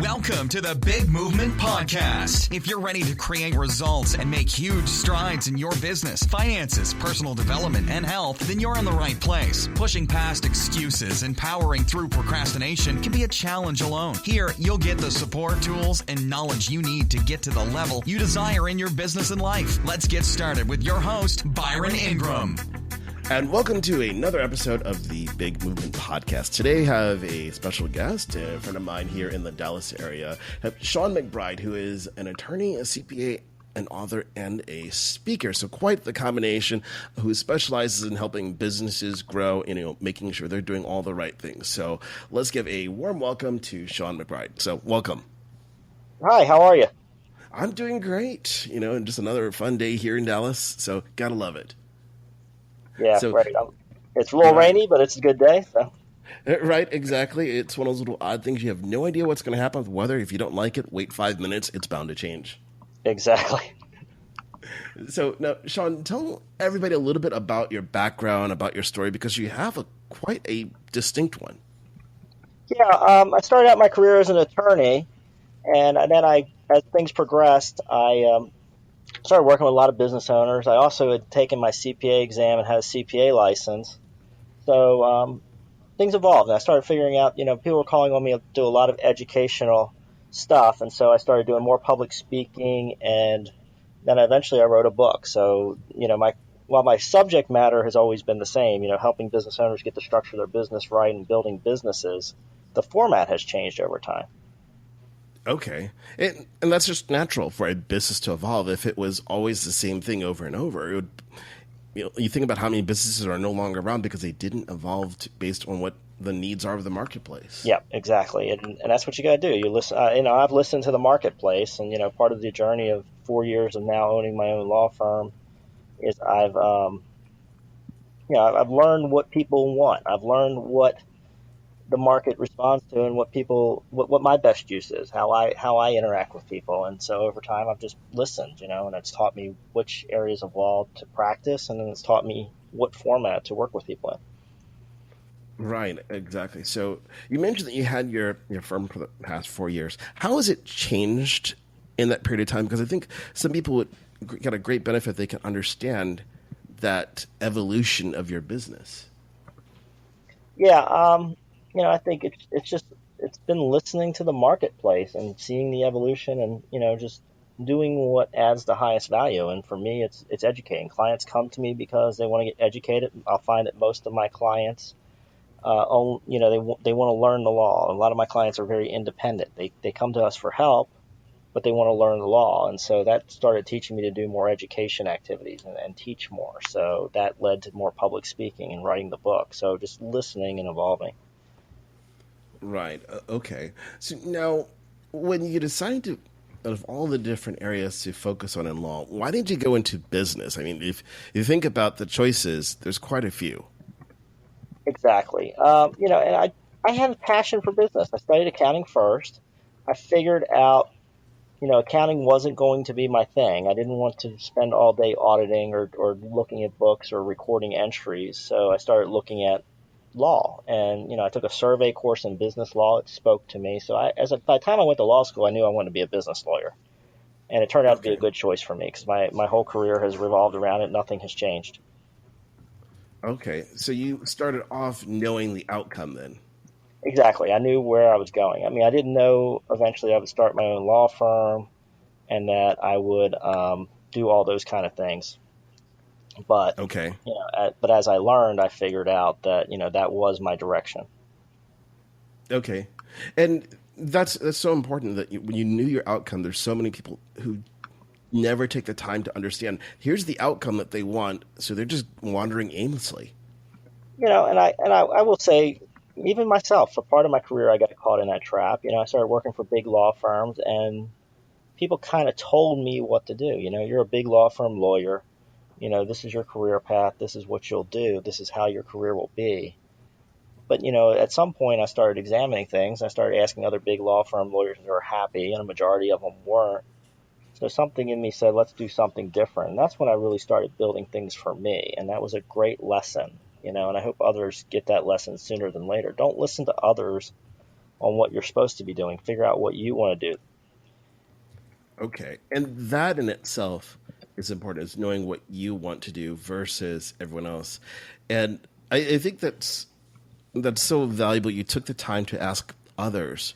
Welcome to the Big Movement Podcast. If you're ready to create results and make huge strides in your business, finances, personal development, and health, then you're in the right place. Pushing past excuses and powering through procrastination can be a challenge alone. Here, you'll get the support, tools, and knowledge you need to get to the level you desire in your business and life. Let's get started with your host, Byron Ingram. And welcome to another episode of the Big Movement Podcast. Today I have a special guest, a friend of mine here in the Dallas area, Shawn McBride, who is an attorney, a CPA, an author, and a speaker. So quite the combination, who specializes in helping businesses grow and making sure they're doing all the right things. So let's give a warm welcome to Shawn McBride. So welcome. Hi, how are you? I'm doing great. And just another fun day here in Dallas. So gotta love it. Yeah, so, right. It's a little rainy, but it's a good day. So. Right, exactly. It's one of those little odd things. You have no idea what's going to happen with weather. If you don't like it, wait 5 minutes. It's bound to change. Exactly. So now, Shawn, tell everybody a little bit about your background, about your story, because you have quite a distinct one. Yeah, I started out my career as an attorney, and then as things progressed, I started working with a lot of business owners. I also had taken my CPA exam and had a CPA license. So things evolved. And I started figuring out, people were calling on me to do a lot of educational stuff. And so I started doing more public speaking. And then eventually I wrote a book. So, while my subject matter has always been the same, helping business owners get the structure of their business right and building businesses, the format has changed over time. Okay. And that's just natural for a business to evolve. If it was always the same thing over and over, it would, you think about how many businesses are no longer around because they didn't evolve based on what the needs are of the marketplace. Yeah, exactly. And that's what you got to do. You listen, I've listened to the marketplace, and, part of the journey of 4 years of now owning my own law firm is I've learned what people want. I've learned what the market responds to and what my best use is, how I interact with people. And so over time I've just listened, and it's taught me which areas of law to practice, and then it's taught me what format to work with people in. Right, exactly. So you mentioned that you had your firm for the past 4 years. How has it changed in that period of time? Because I think some people would get a great benefit. They can understand that evolution of your business. Yeah, I think it's been listening to the marketplace and seeing the evolution and, just doing what adds the highest value. And for me, it's educating. Clients come to me because they want to get educated. I'll find that most of my clients, they want to learn the law. A lot of my clients are very independent. They come to us for help, but they want to learn the law. And so that started teaching me to do more education activities and teach more. So that led to more public speaking and writing the book. So just listening and evolving. Right. Okay. So now, when you decided to, out of all the different areas to focus on in law, why didn't you go into business? I mean, if you think about the choices, there's quite a few. Exactly. And I had a passion for business. I studied accounting first. I figured out, accounting wasn't going to be my thing. I didn't want to spend all day auditing or looking at books or recording entries. So I started looking at law, and I took a survey course in business law. It spoke to me. So by the time I went to law school, I knew I wanted to be a business lawyer, and it turned out to be a good choice for me because my whole career has revolved around it. Nothing has changed. Okay, so you started off knowing the outcome then. Exactly. I knew where I was going. I mean, I didn't know eventually I would start my own law firm and that I would do all those kind of things. But okay. But as I learned, I figured out that that was my direction. Okay, and that's so important that when you knew your outcome, there's so many people who never take the time to understand. Here's the outcome that they want, so they're just wandering aimlessly. And I will say, even myself, for part of my career, I got caught in that trap. I started working for big law firms, and people kind of told me what to do. You're a big law firm lawyer. This is your career path. This is what you'll do. This is how your career will be. But, at some point I started examining things. I started asking other big law firm lawyers if they were happy, and a majority of them weren't. So something in me said, let's do something different. And that's when I really started building things for me. And that was a great lesson, and I hope others get that lesson sooner than later. Don't listen to others on what you're supposed to be doing. Figure out what you want to do. Okay. And that in itself is important, is knowing what you want to do versus everyone else. And I think that's so valuable. You took the time to ask others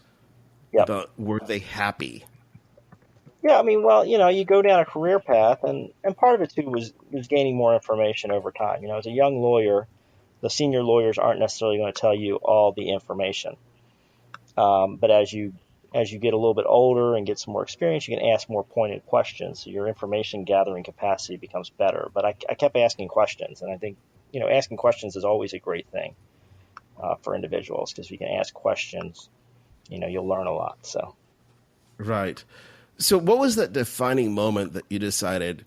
Yep. about, were they happy? Yeah, I mean, well, you go down a career path, and part of it too was gaining more information over time. As a young lawyer, the senior lawyers aren't necessarily going to tell you all the information. But as you get a little bit older and get some more experience, you can ask more pointed questions. So your information gathering capacity becomes better. But I kept asking questions, and I think asking questions is always a great thing for individuals, because if you can ask questions, you'll learn a lot. So Right. So what was that defining moment that you decided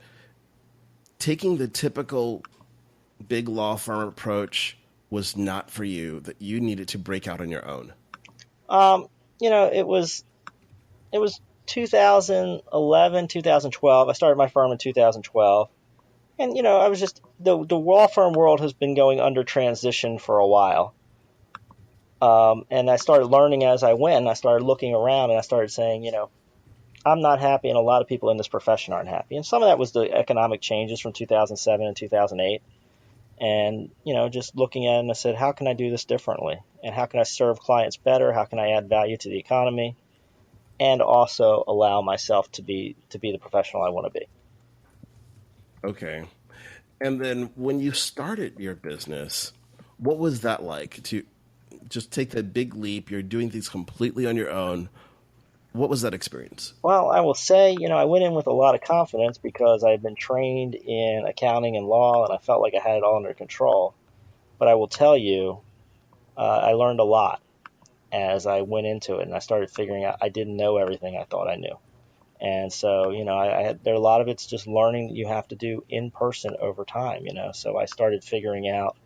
taking the typical big law firm approach was not for you, that you needed to break out on your own? it was 2011, 2012. I started my firm in 2012. And, I was just, the law firm world has been going under transition for a while. And I started learning as I went. And I started looking around, and I started saying, I'm not happy, and a lot of people in this profession aren't happy. And some of that was the economic changes from 2007 and 2008. And, just looking at it, and I said, how can I do this differently? And how can I serve clients better? How can I add value to the economy? And also allow myself to be the professional I want to be. Okay. And then when you started your business, what was that like to just take that big leap? You're doing things completely on your own. What was that experience? Well, I will say, I went in with a lot of confidence because I had been trained in accounting and law, and I felt like I had it all under control. But I will tell you, I learned a lot as I went into it, and I started figuring out I didn't know everything I thought I knew. And so, there a lot of it's just learning that you have to do in person over time, So I started figuring out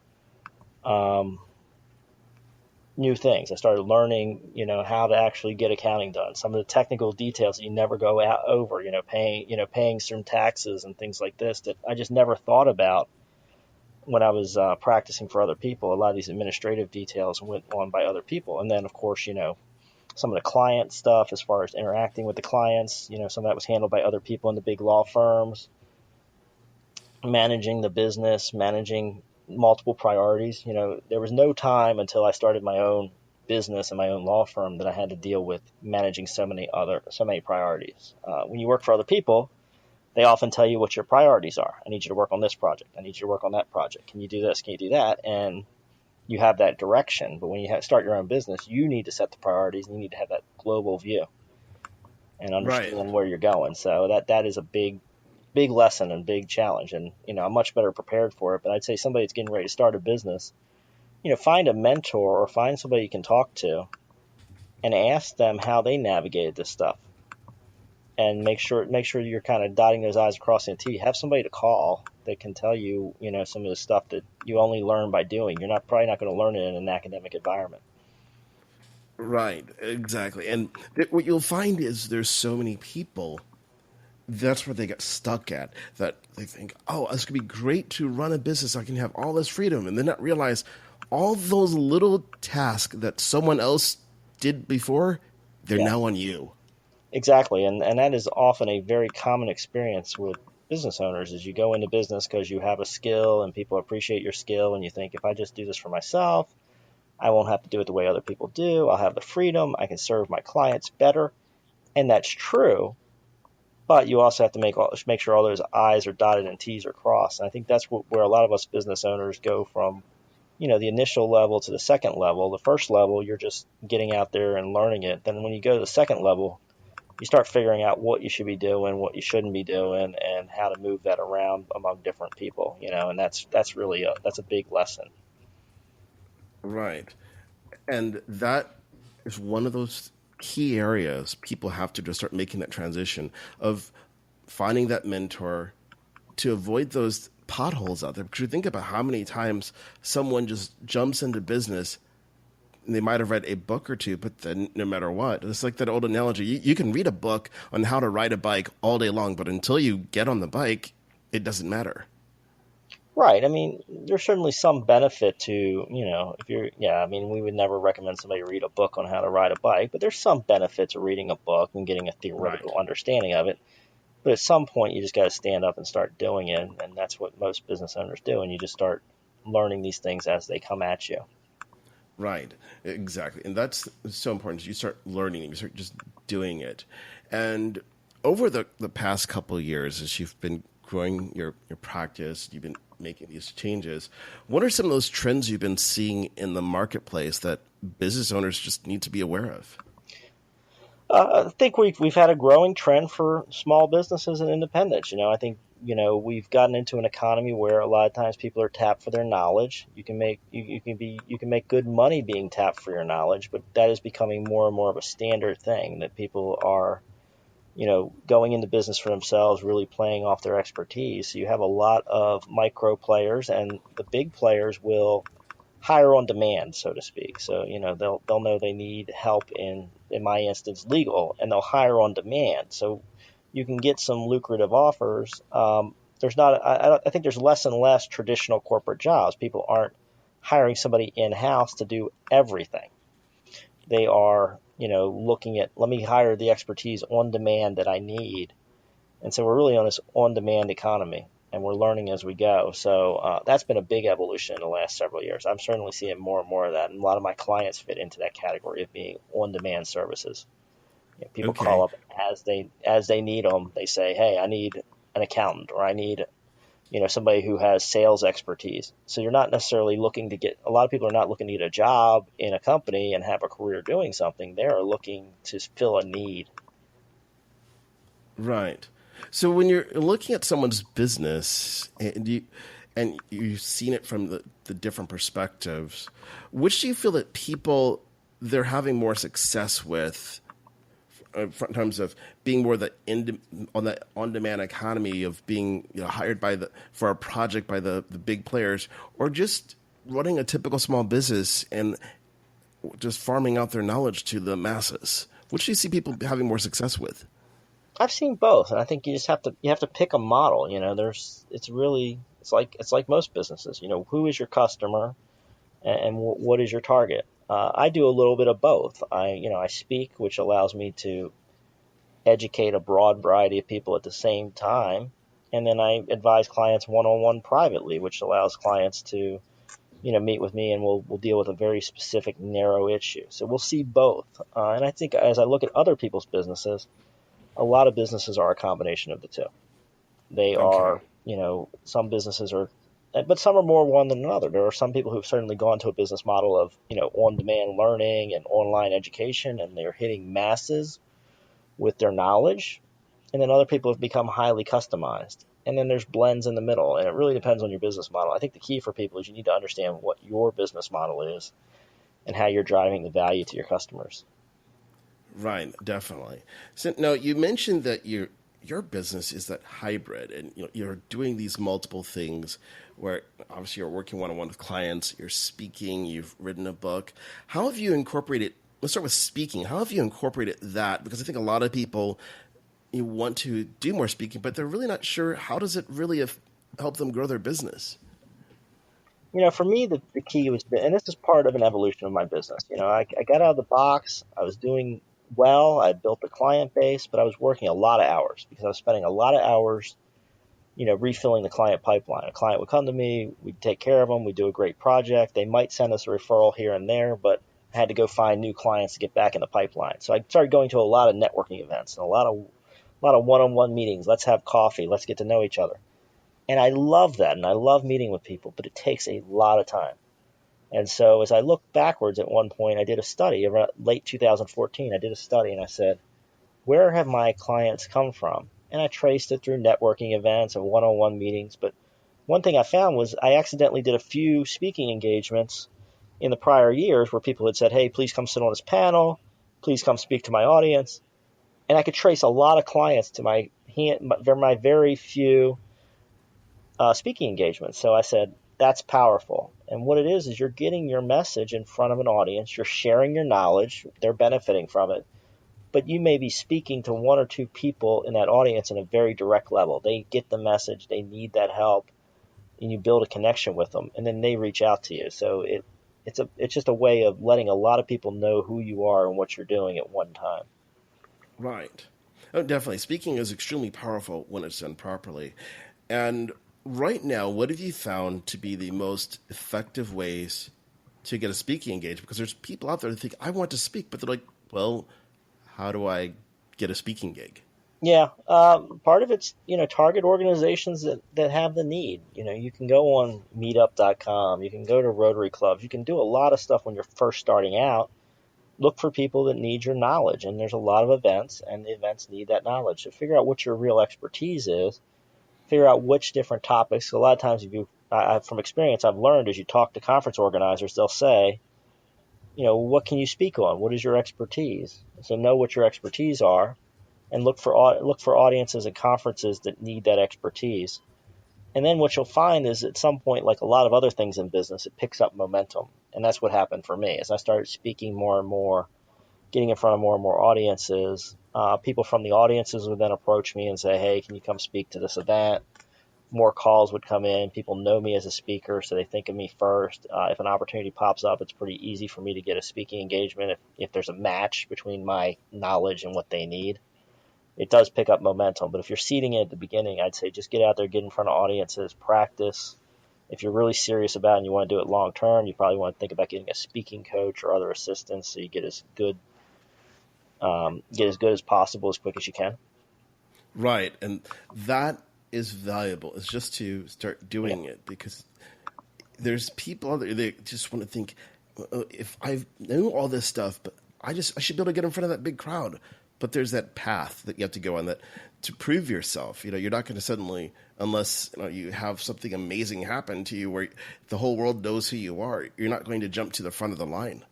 new things. I started learning, how to actually get accounting done. Some of the technical details that you never go out over, paying certain taxes and things like this that I just never thought about when I was practicing for other people. A lot of these administrative details went on by other people. And then, of course, some of the client stuff as far as interacting with the clients, some of that was handled by other people in the big law firms, managing the business, managing multiple priorities. There was no time until I started my own business and my own law firm that I had to deal with managing so many priorities. When you work for other people, they often tell you what your priorities are. I need you to work on this project. I need you to work on that project. Can you do this? Can you do that? And you have that direction. But when you start your own business, you need to set the priorities, and you need to have that global view and understand where you're going. So that is a big lesson and big challenge. And, I'm much better prepared for it. But I'd say somebody that's getting ready to start a business, find a mentor or find somebody you can talk to and ask them how they navigated this stuff. And make sure you're kind of dotting those I's, crossing the T. Have somebody to call that can tell you, some of the stuff that you only learn by doing. You're probably not going to learn it in an academic environment. Right, exactly. And what you'll find is there's so many people, that's where they get stuck at, that they think, oh, this could be great to run a business. I can have all this freedom. And then not realize all those little tasks that someone else did before, they're now on you. Exactly. And that is often a very common experience with business owners, is you go into business because you have a skill and people appreciate your skill. And you think, if I just do this for myself, I won't have to do it the way other people do. I'll have the freedom. I can serve my clients better. And that's true. But you also have to make sure all those I's are dotted and T's are crossed. And I think that's where a lot of us business owners go from, the initial level to the second level. The first level, you're just getting out there and learning it. Then when you go to the second level, you start figuring out what you should be doing, what you shouldn't be doing, and how to move that around among different people, and that's really a big lesson. Right. And that is one of those key areas people have to just start making that transition of finding that mentor to avoid those potholes out there. Because you think about how many times someone just jumps into business, and they might have read a book or two, but then no matter what, it's like that old analogy. You can read a book on how to ride a bike all day long, but until you get on the bike, it doesn't matter. Right. I mean, there's certainly some benefit to, if you're, yeah, I mean, we would never recommend somebody read a book on how to ride a bike, but there's some benefit to reading a book and getting a Right. theoretical understanding of it. But at some point, you just got to stand up and start doing it. And that's what most business owners do. And you just start learning these things as they come at you. Right, exactly. And that's so important. You start learning, you start just doing it. And over the past couple of years, as you've been growing your practice, you've been making these changes, what are some of those trends you've been seeing in the marketplace that business owners just need to be aware of? I think we've had a growing trend for small businesses and independents. I think we've gotten into an economy where a lot of times people are tapped for their knowledge. You can make good money being tapped for your knowledge, but that is becoming more and more of a standard thing that people are going into business for themselves, really playing off their expertise. So you have a lot of micro players, and the big players will hire on demand, so to speak. So they'll know they need help in my instance legal, and they'll hire on demand. So you can get some lucrative offers. There's not I think there's less and less traditional corporate jobs. People aren't hiring somebody in house to do everything. They are looking at, let me hire the expertise on demand that I need. And so we're really on this on demand economy, and we're learning as we go. So that's been a big evolution in the last several years. I'm certainly seeing more and more of that, and a lot of my clients fit into that category of being on-demand services. People call Okay. up as they need them. They say, "Hey, I need an accountant, or I need somebody who has sales expertise." So you're not necessarily looking to get. A lot of people are not looking to get a job in a company and have a career doing something. They are looking to fill a need. Right. So when you're looking at someone's business and you've seen it from the different perspectives, which do you feel that people they're having more success with in terms of being more on the on-demand economy of being hired for a project by the big players, or just running a typical small business and just farming out their knowledge to the masses? Which do you see people having more success with? I've seen both, and I think you have to pick a model. It's like most businesses. Who is your customer, and what is your target? I do a little bit of both. I speak, which allows me to educate a broad variety of people at the same time, and then I advise clients one-on-one privately, which allows clients to meet with me, and we'll deal with a very specific narrow issue. So we'll see both, and I think as I look at other people's businesses, a lot of businesses are a combination of the two. They Okay. are, some businesses are, but some are more one than another. There are some people who've certainly gone to a business model of, on-demand learning and online education, and they're hitting masses with their knowledge. And then other people have become highly customized. And then there's blends in the middle, and it really depends on your business model. I think the key for people is you need to understand what your business model is and how you're driving the value to your customers. Right, definitely. So now you mentioned that your business is that hybrid, and you're doing these multiple things where obviously you're working one-on-one with clients, you're speaking, you've written a book. How have you incorporated? Let's start with speaking. How have you incorporated that? Because I think a lot of people you want to do more speaking, but they're really not sure how does it really help them grow their business. For me, the key was, and this is part of an evolution of my business. I got out of the box. I was doing well. I built a client base, but I was working a lot of hours because I was spending a lot of hours, refilling the client pipeline. A client would come to me, we'd take care of them, we'd do a great project. They might send us a referral here and there, but I had to go find new clients to get back in the pipeline. So I started going to a lot of networking events and a lot of one-on-one meetings. Let's have coffee. Let's get to know each other. And I love that, and I love meeting with people, but it takes a lot of time. And so as I look backwards at one point, I did a study around late 2014. I did a study, and I said, where have my clients come from? And I traced it through networking events and one-on-one meetings. But one thing I found was I accidentally did a few speaking engagements in the prior years where people had said, hey, please come sit on this panel. Please come speak to my audience. And I could trace a lot of clients to my very few speaking engagements. So I said, that's powerful. And what it is you're getting your message in front of an audience. You're sharing your knowledge. They're benefiting from it. But you may be speaking to one or two people in that audience in a very direct level. They get the message. They need that help. and you build a connection with them, and then they reach out to you. So it's just a way of letting a lot of people know who you are and what you're doing at one time. Right. Oh, definitely. Speaking is extremely powerful when it's done properly. And right now, what have you found to be the most effective ways to get a speaking engagement? Because there's people out there that think, I want to speak, but they're like, well, how do I get a speaking gig? Yeah, part of it's, target organizations that have the need. You can go on meetup.com, you can go to Rotary clubs, you can do a lot of stuff when you're first starting out. Look for people that need your knowledge, and there's a lot of events, and the events need that knowledge. So figure out what your real expertise is, figure out which different topics. So a lot of times, from experience, I've learned as you talk to conference organizers, they'll say, what can you speak on? What is your expertise? So know what your expertise are, and look for audiences and conferences that need that expertise. And then what you'll find is at some point, like a lot of other things in business, it picks up momentum. And that's what happened for me. As I started speaking more and more, getting in front of more and more audiences, people from the audiences would then approach me and say, hey, can you come speak to this event? More calls would come in. People know me as a speaker, so they think of me first. If an opportunity pops up, it's pretty easy for me to get a speaking engagement if there's a match between my knowledge and what they need. It does pick up momentum. But if you're seeding it at the beginning, I'd say just get out there, get in front of audiences, practice. If you're really serious about it and you want to do it long term, you probably want to think about getting a speaking coach or other assistants so you get as good as possible as quick as you can. Right, and that is valuable. It's just to start doing it, because there's people out there that just want to think, if I know all this stuff, but I should be able to get in front of that big crowd. But there's that path that you have to go on that to prove yourself. You're not going to suddenly, unless you have something amazing happen to you where the whole world knows who you are, you're not going to jump to the front of the line.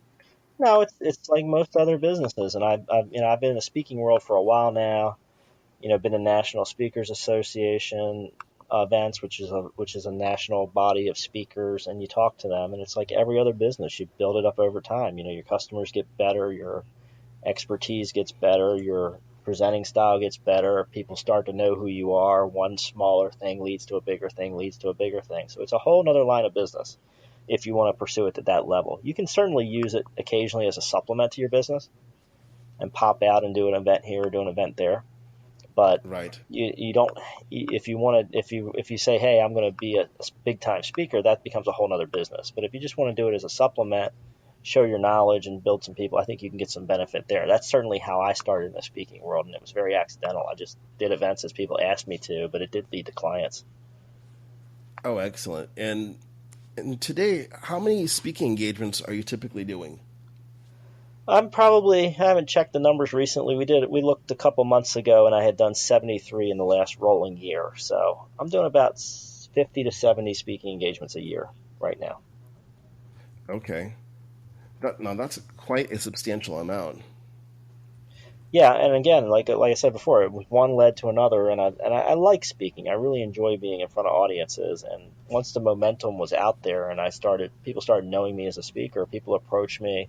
No, it's like most other businesses, and I've been in the speaking world for a while now. Been in National Speakers Association events, which is a national body of speakers, and you talk to them, and it's like every other business. You build it up over time. Your customers get better, your expertise gets better, your presenting style gets better, people start to know who you are. One smaller thing leads to a bigger thing, leads to a bigger thing. So it's a whole other line of business if you want to pursue it at that level. You can certainly use it occasionally as a supplement to your business and pop out and do an event here or do an event there. But right. you don't, if you say, hey, I'm going to be a big time speaker, that becomes a whole other business. But if you just want to do it as a supplement, show your knowledge and build some people, I think you can get some benefit there. That's certainly how I started in the speaking world, and it was very accidental. I just did events as people asked me to, but it did lead to clients. Oh, excellent. And today, how many speaking engagements are you typically doing? I haven't checked the numbers recently. We looked a couple months ago, and I had done 73 in the last rolling year. So I'm doing about 50 to 70 speaking engagements a year right now. Okay. Now that's quite a substantial amount. Yeah, and again, like I said before, one led to another, and I like speaking. I really enjoy being in front of audiences. And once the momentum was out there, and people started knowing me as a speaker, people approached me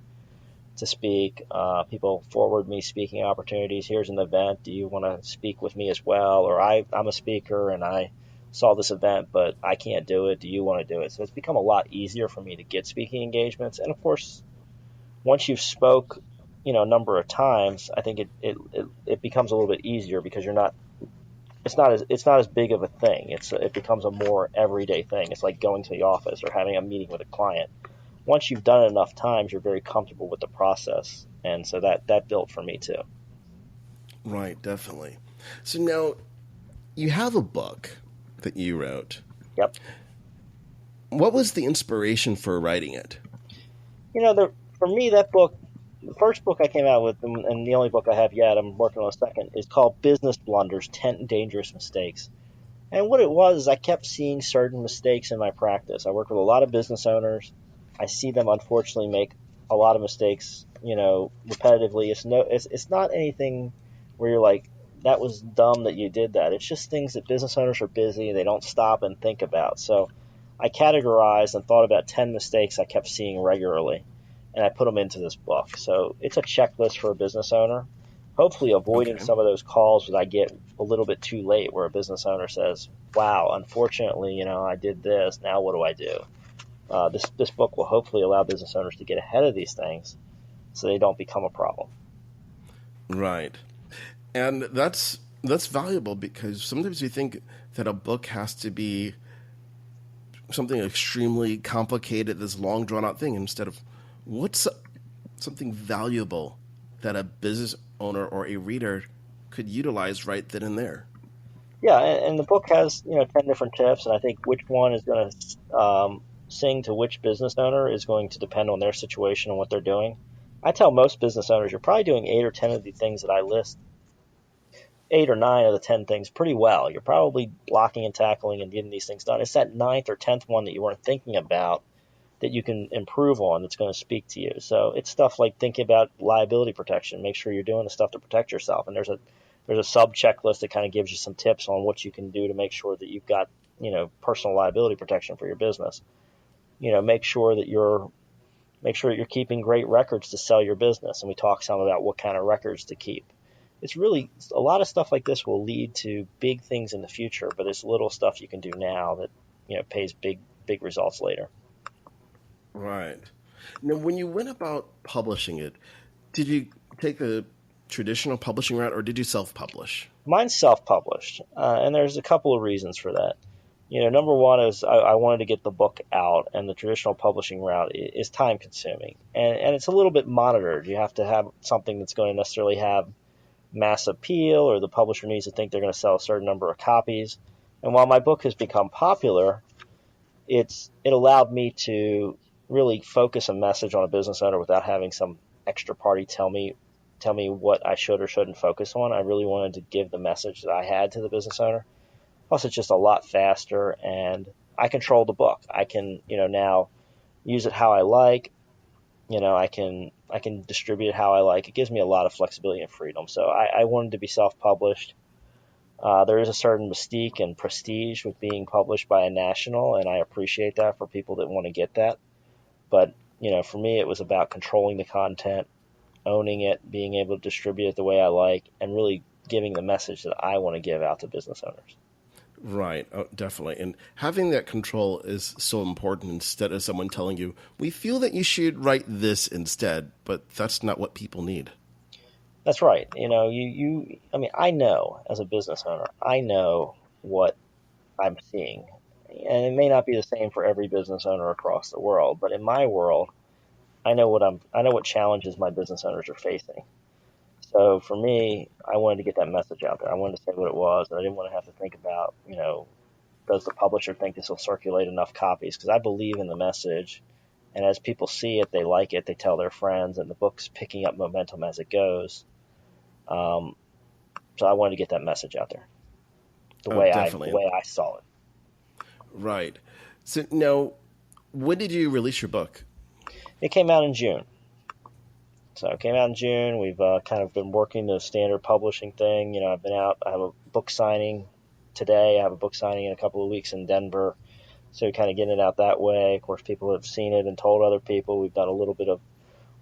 to speak. People forward me speaking opportunities. Here's an event. Do you want to speak with me as well? Or I'm a speaker and I saw this event, but I can't do it. Do you want to do it? So it's become a lot easier for me to get speaking engagements. And of course, once you've spoke, a number of times, I think it becomes a little bit easier because it's not as big of a thing. It becomes a more everyday thing. It's like going to the office or having a meeting with a client. Once you've done it enough times, you're very comfortable with the process. And so that built for me too. Right, definitely. So now you have a book that you wrote. Yep. What was the inspiration for writing it? For me, that book, the first book I came out with, and the only book I have yet, I'm working on a second, is called Business-Blunders, 10 Dangerous Mistakes. And what it was is I kept seeing certain mistakes in my practice. I work with a lot of business owners. I see them unfortunately make a lot of mistakes, repetitively. It's not anything where you're like, that was dumb that you did that. It's just things that business owners are busy, they don't stop and think about. So I categorized and thought about 10 mistakes I kept seeing regularly, and I put them into this book. So it's a checklist for a business owner. hopefully avoiding Okay. some of those calls that I get a little bit too late where a business owner says, wow, unfortunately, I did this. Now what do I do? This book will hopefully allow business owners to get ahead of these things so they don't become a problem. Right. And that's valuable because sometimes we think that a book has to be something extremely complicated, this long drawn out thing, instead of what's something valuable that a business owner or a reader could utilize right then and there. Yeah, and the book has 10 different tips, and I think which one is going to sing to which business owner is going to depend on their situation and what they're doing. I tell most business owners you're probably doing 8 or 10 of the things that I list, 8 or 9 of the 10 things pretty well. You're probably blocking and tackling and getting these things done. It's that ninth or 10th one that you weren't thinking about that you can improve on that's going to speak to you. So it's stuff like thinking about liability protection. Make sure you're doing the stuff to protect yourself. And there's a sub checklist that kind of gives you some tips on what you can do to make sure that you've got personal liability protection for your business. Make sure that you're keeping great records to sell your business. And we talk some about what kind of records to keep. It's really a lot of stuff like this will lead to big things in the future, but it's little stuff you can do now that pays big results later. Right. Now, when you went about publishing it, did you take a traditional publishing route or did you self-publish? Mine's self-published, and there's a couple of reasons for that. Number one is I wanted to get the book out, and the traditional publishing route is time-consuming, and it's a little bit monitored. You have to have something that's going to necessarily have mass appeal, or the publisher needs to think they're going to sell a certain number of copies. And while my book has become popular, it allowed me to really focus a message on a business owner without having some extra party tell me what I should or shouldn't focus on. I really wanted to give the message that I had to the business owner. Plus, it's just a lot faster, and I control the book. I can, now use it how I like. I can distribute it how I like. It gives me a lot of flexibility and freedom. So I wanted to be self-published. There is a certain mystique and prestige with being published by a national, and I appreciate that for people that want to get that. But, for me, it was about controlling the content, owning it, being able to distribute it the way I like, and really giving the message that I want to give out to business owners. Right, oh, definitely. And having that control is so important instead of someone telling you, we feel that you should write this instead, but that's not what people need. That's right. I know as a business owner, I know what I'm seeing. And it may not be the same for every business owner across the world, but in my world, I know what challenges my business owners are facing. So for me, I wanted to get that message out there. I wanted to say what it was, and I didn't want to have to think about, does the publisher think this will circulate enough copies? Because I believe in the message, and as people see it, they like it, they tell their friends, and the book's picking up momentum as it goes. So I wanted to get that message out there, the way I saw it. Right. So now, when did you release your book? It came out in June. So it came out in June. We've kind of been working the standard publishing thing. I've been out. I have a book signing today. I have a book signing in a couple of weeks in Denver. So kind of getting it out that way. Of course, people have seen it and told other people. We've done a little bit of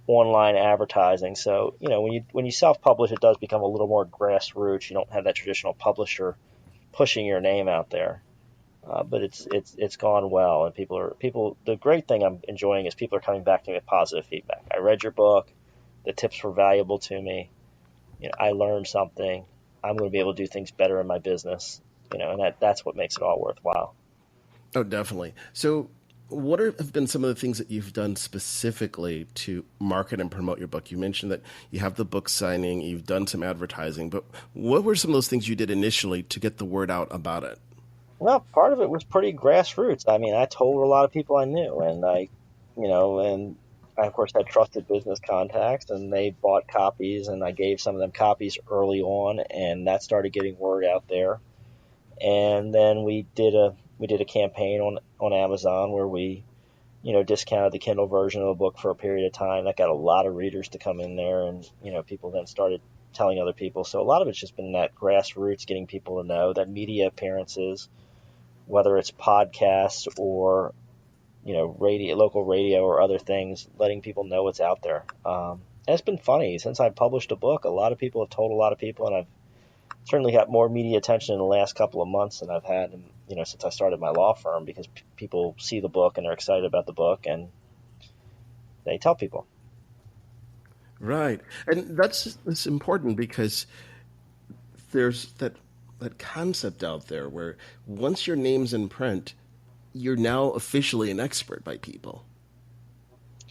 online advertising. So, when you self-publish, it does become a little more grassroots. You don't have that traditional publisher pushing your name out there. But it's gone well, and people. The great thing I'm enjoying is people are coming back to me with positive feedback. I read your book. The tips were valuable to me. I learned something. I'm going to be able to do things better in my business. And that's what makes it all worthwhile. Oh, definitely. So what have been some of the things that you've done specifically to market and promote your book? You mentioned that you have the book signing, you've done some advertising, but what were some of those things you did initially to get the word out about it? Well, part of it was pretty grassroots. I mean, I told a lot of people I knew, and I of course had trusted business contacts, and they bought copies, and I gave some of them copies early on, and that started getting word out there. And then we did a campaign on Amazon where we, discounted the Kindle version of the book for a period of time. That got a lot of readers to come in there, and people then started telling other people. So a lot of it's just been that grassroots, getting people to know, that media appearances, whether it's podcasts or local radio or other things, letting people know what's out there. it's been funny. Since I published a book, a lot of people have told a lot of people, and I've certainly got more media attention in the last couple of months than I've had, since I started my law firm, because people see the book and they're excited about the book, and they tell people. Right. And that's important because there's that concept out there where once your name's in print, you're now officially an expert by people.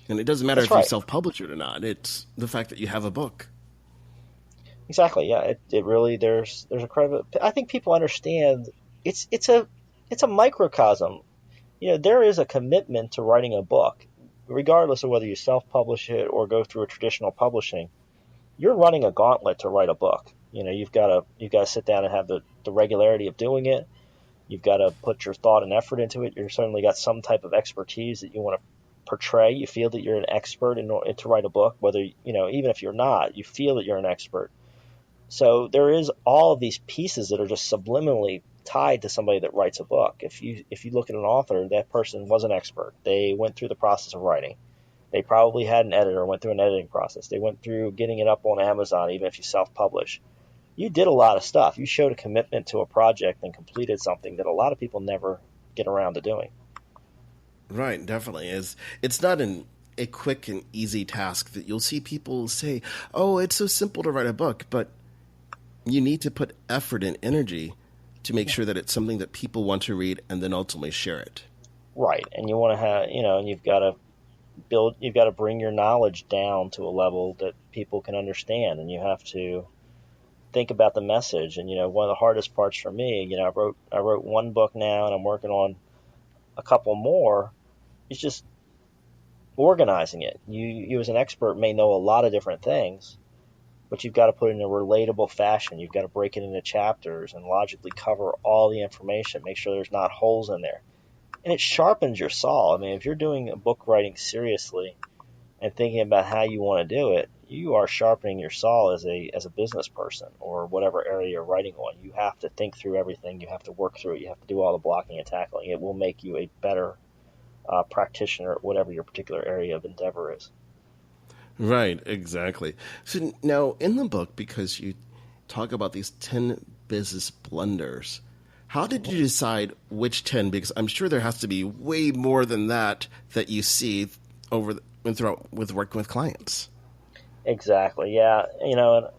And it doesn't matter That's if you right. self-publish it or not. It's the fact that you have a book. Exactly. Yeah. It really there's a credit. I think people understand it's a microcosm. There is a commitment to writing a book, regardless of whether you self-publish it or go through a traditional publishing. You're running a gauntlet to write a book. You've got to sit down and have the regularity of doing it. You've got to put your thought and effort into it. You've certainly got some type of expertise that you want to portray. You feel that you're an expert to write a book, whether, even if you're not, you feel that you're an expert. So there is all of these pieces that are just subliminally tied to somebody that writes a book. If you look at an author, that person was an expert. They went through the process of writing. They probably had an editor, went through an editing process. They went through getting it up on Amazon, even if you self-publish. You did a lot of stuff. You showed a commitment to a project and completed something that a lot of people never get around to doing. Right, definitely. It's not a quick and easy task that you'll see people say, oh, it's so simple to write a book, but you need to put effort and energy to make sure that it's something that people want to read and then ultimately share it. Right. And you want to have, and you've got to bring your knowledge down to a level that people can understand, and you have to think about the message. And one of the hardest parts for me, I wrote one book now, and I'm working on a couple more. It's just organizing it. You as an expert may know a lot of different things, but you've got to put it in a relatable fashion. You've got to break it into chapters and logically cover all the information, make sure there's not holes in there. And it sharpens your saw. I mean, if you're doing book writing seriously and thinking about how you want to do it, you are sharpening your saw as a business person or whatever area you're writing on. You have to think through everything. You have to work through it. You have to do all the blocking and tackling. It will make you a better practitioner at whatever your particular area of endeavor is. Right, exactly. So now in the book, because you talk about these 10 business blunders, how did you decide which 10? Because I'm sure there has to be way more than that you see throughout with working with clients. Exactly. Yeah. And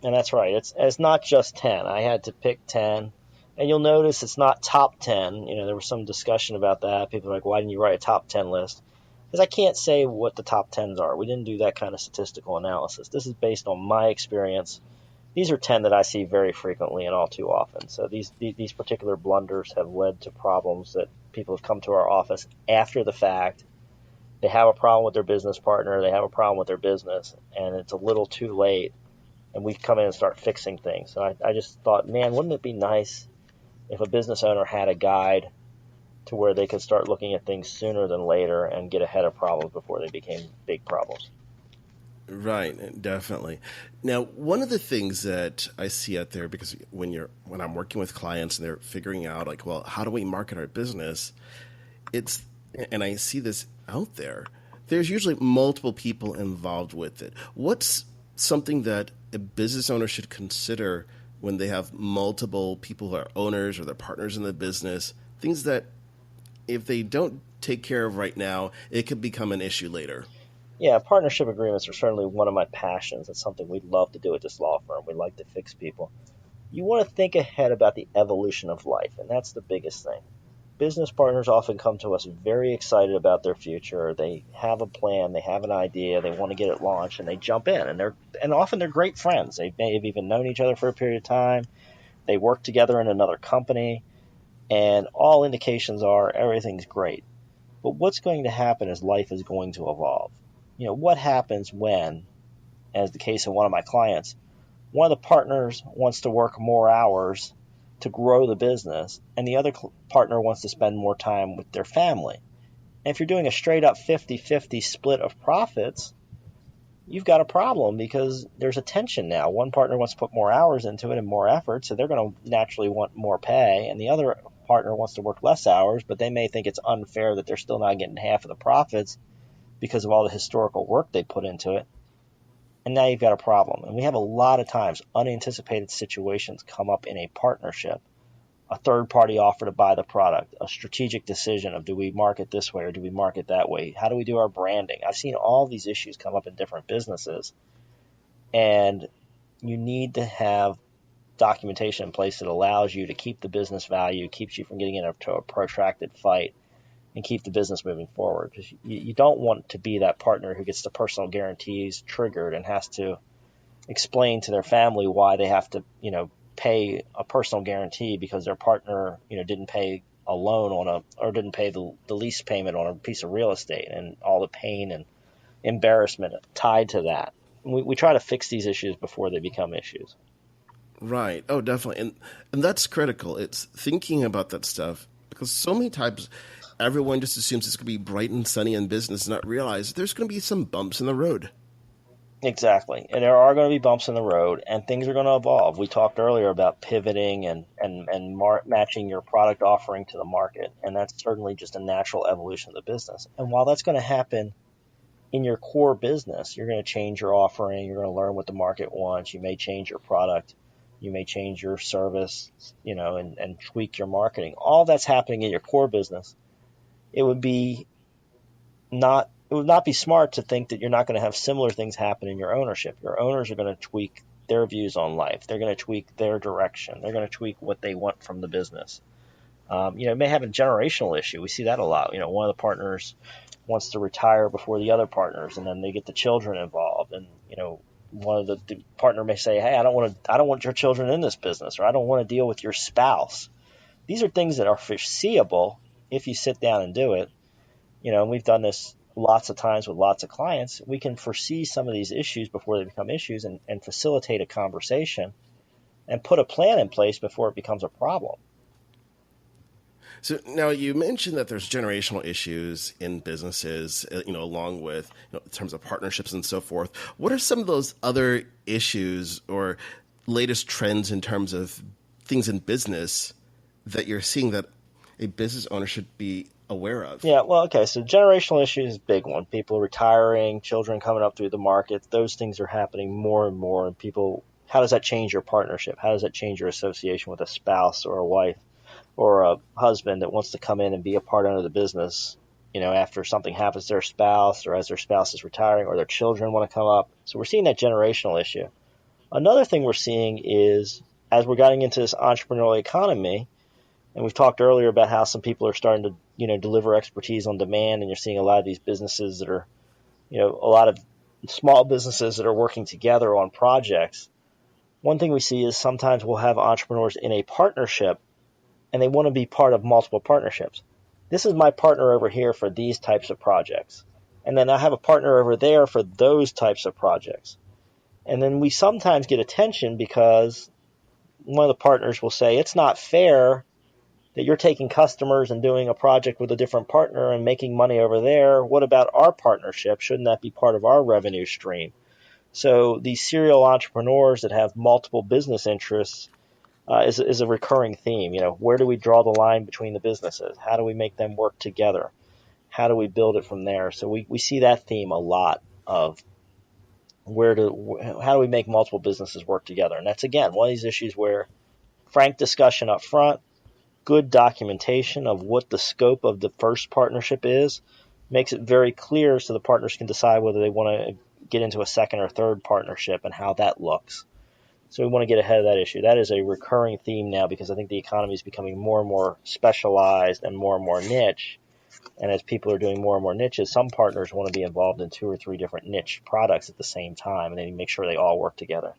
that's right. It's not just 10. I had to pick 10. And you'll notice it's not top 10. There was some discussion about that. People are like, why didn't you write a top 10 list? Because I can't say what the top 10s are. We didn't do that kind of statistical analysis. This is based on my experience. These are 10 that I see very frequently and all too often. So these particular blunders have led to problems that people have come to our office after the fact. They have a problem with their business partner. They have a problem with their business, and it's a little too late. And we come in and start fixing things. So I just thought, man, wouldn't it be nice if a business owner had a guide to where they could start looking at things sooner than later and get ahead of problems before they became big problems. Right, definitely. Now, one of the things that I see out there, because when I'm working with clients and they're figuring out, like, well, how do we market our business? And I see this out there. There's usually multiple people involved with it. What's something that a business owner should consider when they have multiple people who are owners or their partners in the business? Things that if they don't take care of right now, it could become an issue later. Yeah, partnership agreements are certainly one of my passions. It's something we love to do at this law firm. We like to fix people. You want to think ahead about the evolution of life, and that's the biggest thing. Business partners often come to us very excited about their future. They have a plan, they have an idea, they want to get it launched, and they jump in. And often they're great friends. They may have even known each other for a period of time. They work together in another company, and all indications are everything's great. But what's going to happen is life is going to evolve. What happens when, as the case of one of my clients, one of the partners wants to work more hours to grow the business, and the other partner wants to spend more time with their family. And if you're doing a straight up 50-50 split of profits, you've got a problem because there's a tension now. One partner wants to put more hours into it and more effort, so they're going to naturally want more pay, and the other partner wants to work less hours, but they may think it's unfair that they're still not getting half of the profits because of all the historical work they put into it. and now you've got a problem. And we have a lot of times unanticipated situations come up in a partnership, a third-party offer to buy the product, a strategic decision of do we market this way or do we market that way? How do we do our branding? I've seen all these issues come up in different businesses, and you need to have documentation in place that allows you to keep the business value, keeps you from getting into a protracted fight, and keep the business moving forward. Because you don't want to be that partner who gets the personal guarantees triggered and has to explain to their family why they have to, pay a personal guarantee because their partner, didn't pay a loan or didn't pay the lease payment on a piece of real estate, and all the pain and embarrassment tied to that. We try to fix these issues before they become issues. Right. Oh, definitely. And that's critical. It's thinking about that stuff, because so many times everyone just assumes it's going to be bright and sunny in business and not realize there's going to be some bumps in the road. Exactly. And there are going to be bumps in the road, and things are going to evolve. We talked earlier about pivoting and matching your product offering to the market, and that's certainly just a natural evolution of the business. And while that's going to happen in your core business, you're going to change your offering, you're going to learn what the market wants, you may change your product, you may change your service, and tweak your marketing. All that's happening in your core business. It would not be smart to think that you're not going to have similar things happen in your ownership. Your owners are going to tweak their views on life. They're going to tweak their direction. They're going to tweak what they want from the business. It may have a generational issue. We see that a lot. One of the partners wants to retire before the other partners, and then they get the children involved. And, one of the partner may say, hey, I don't want your children in this business, or I don't want to deal with your spouse. These are things that are foreseeable if you sit down and do it. And we've done this lots of times with lots of clients. We can foresee some of these issues before they become issues and facilitate a conversation and put a plan in place before it becomes a problem. So now you mentioned that there's generational issues in businesses, along with in terms of partnerships and so forth. What are some of those other issues or latest trends in terms of things in business that you're seeing that a business owner should be aware of? Yeah, well, okay, so generational issues is a big one. People retiring, children coming up through the market, those things are happening more and more. And people, how does that change your partnership? How does that change your association with a spouse or a wife or a husband that wants to come in and be a part owner of the business, after something happens to their spouse or as their spouse is retiring or their children want to come up? So we're seeing that generational issue. Another thing we're seeing is, as we're getting into this entrepreneurial economy, and we've talked earlier about how some people are starting to, deliver expertise on demand, and you're seeing a lot of these businesses that are, a lot of small businesses that are working together on projects. One thing we see is sometimes we'll have entrepreneurs in a partnership, and they want to be part of multiple partnerships. This is my partner over here for these types of projects. And then I have a partner over there for those types of projects. And then we sometimes get attention because one of the partners will say, it's not fair that you're taking customers and doing a project with a different partner and making money over there. What about our partnership? Shouldn't that be part of our revenue stream? So these serial entrepreneurs that have multiple business interests is a recurring theme. Where do we draw the line between the businesses? How do we make them work together? How do we build it from there? So we see that theme a lot of how do we make multiple businesses work together? And that's, again, one of these issues where frank discussion up front, good documentation of what the scope of the first partnership is, makes it very clear so the partners can decide whether they want to get into a second or third partnership and how that looks. So we want to get ahead of that issue. That is a recurring theme now because I think the economy is becoming more and more specialized and more niche. And as people are doing more and more niches, some partners want to be involved in 2 or 3 different niche products at the same time, and they make sure they all work together.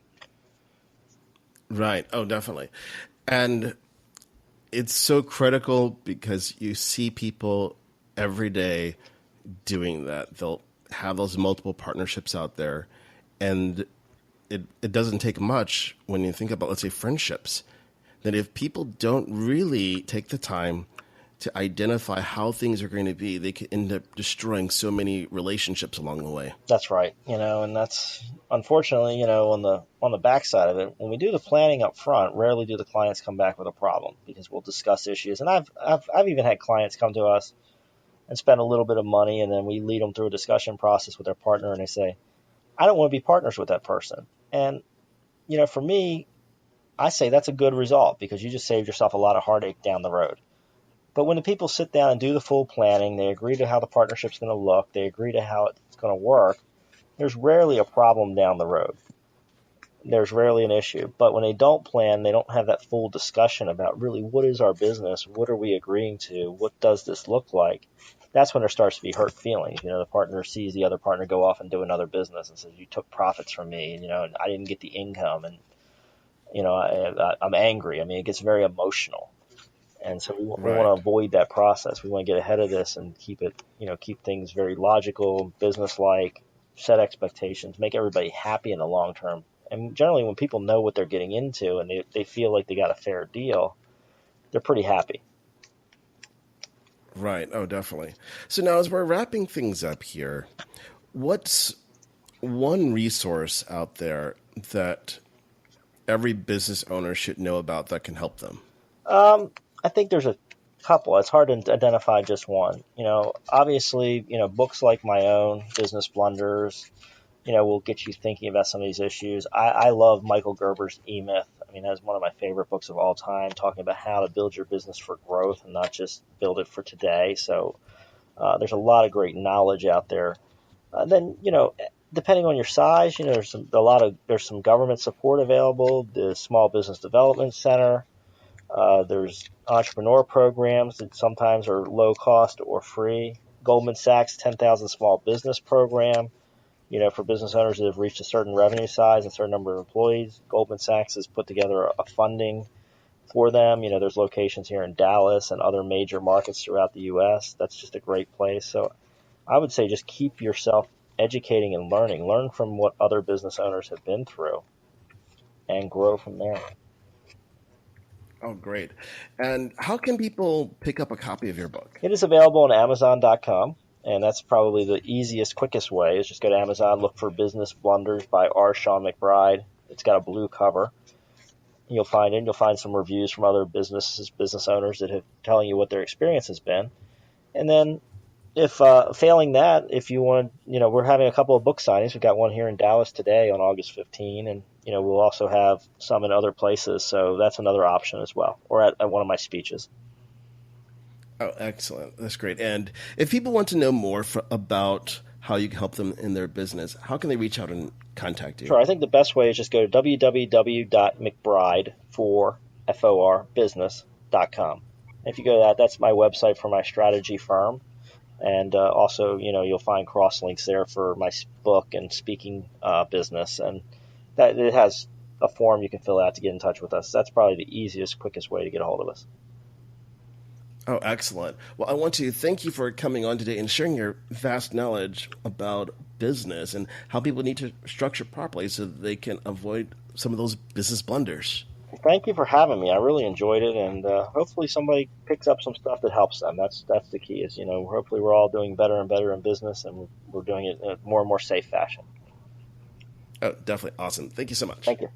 Right. Oh, definitely. And it's so critical because you see people every day doing that. They'll have those multiple partnerships out there, and it doesn't take much when you think about, let's say, friendships, that if people don't really take the time to identify how things are going to be, they could end up destroying so many relationships along the way. That's right. And that's unfortunately, on the backside of it, when we do the planning up front, rarely do the clients come back with a problem because we'll discuss issues. And I've even had clients come to us and spend a little bit of money, and then we lead them through a discussion process with their partner, and they say, I don't want to be partners with that person. And, for me, I say that's a good result because you just saved yourself a lot of heartache down the road. But when the people sit down and do the full planning, they agree to how the partnership's going to look, they agree to how it's going to work, there's rarely a problem down the road. There's rarely an issue. But when they don't plan, they don't have that full discussion about really what is our business, what are we agreeing to, what does this look like. That's when there starts to be hurt feelings. The partner sees the other partner go off and do another business and says, you took profits from me, and I didn't get the income, and I'm angry. It gets very emotional. And so we want to avoid that process. We want to get ahead of this and keep things very logical, business-like, set expectations, make everybody happy in the long term. And generally when people know what they're getting into and they feel like they got a fair deal, they're pretty happy. Right. Oh, definitely. So now as we're wrapping things up here, what's one resource out there that every business owner should know about that can help them? I think there's a couple. It's hard to identify just one. Obviously, books like my own, Business Blunders, will get you thinking about some of these issues. I love Michael Gerber's E-Myth. That's one of my favorite books of all time, talking about how to build your business for growth and not just build it for today. So there's a lot of great knowledge out there. Then, depending on your size, there's some government support available. The Small Business Development Center. There's entrepreneur programs that sometimes are low cost or free. Goldman Sachs 10,000 Small Business Program, for business owners that have reached a certain revenue size and a certain number of employees. Goldman Sachs has put together a funding for them. There's locations here in Dallas and other major markets throughout the U.S. That's just a great place. So I would say just keep yourself educating and learning. Learn from what other business owners have been through and grow from there. Oh, great. And how can people pick up a copy of your book? It is available on Amazon.com, and that's probably the easiest, quickest way is just go to Amazon, look for Business Blunders by Shawn McBride. It's got a blue cover. You'll find it. You'll find some reviews from other business owners that have telling you what their experience has been. And then if failing that, if you want, we're having a couple of book signings. We've got one here in Dallas today on August 15, and we'll also have some in other places. So that's another option as well, or at one of my speeches. Oh, excellent. That's great. And if people want to know more about how you can help them in their business, how can they reach out and contact you? Sure. I think the best way is just go to www.mcbride.business.com. If you go to that, that's my website for my strategy firm. And also, you'll find cross links there for my book and speaking business. And that it has a form you can fill out to get in touch with us. That's probably the easiest, quickest way to get a hold of us. Oh, excellent. Well, I want to thank you for coming on today and sharing your vast knowledge about business and how people need to structure properly so that they can avoid some of those business blunders. Thank you for having me. I really enjoyed it, and hopefully somebody picks up some stuff that helps them. That's the key is, hopefully we're all doing better and better in business, and we're doing it in a more and more safe fashion. Oh, definitely. Awesome. Thank you so much. Thank you.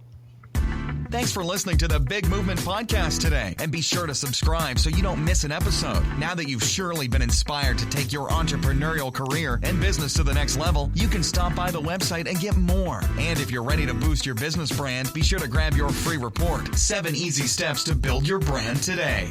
Thanks for listening to the Big Movement Podcast today. And be sure to subscribe so you don't miss an episode. Now that you've surely been inspired to take your entrepreneurial career and business to the next level, you can stop by the website and get more. And if you're ready to boost your business brand, be sure to grab your free report, 7 Easy Steps to Build Your Brand Today.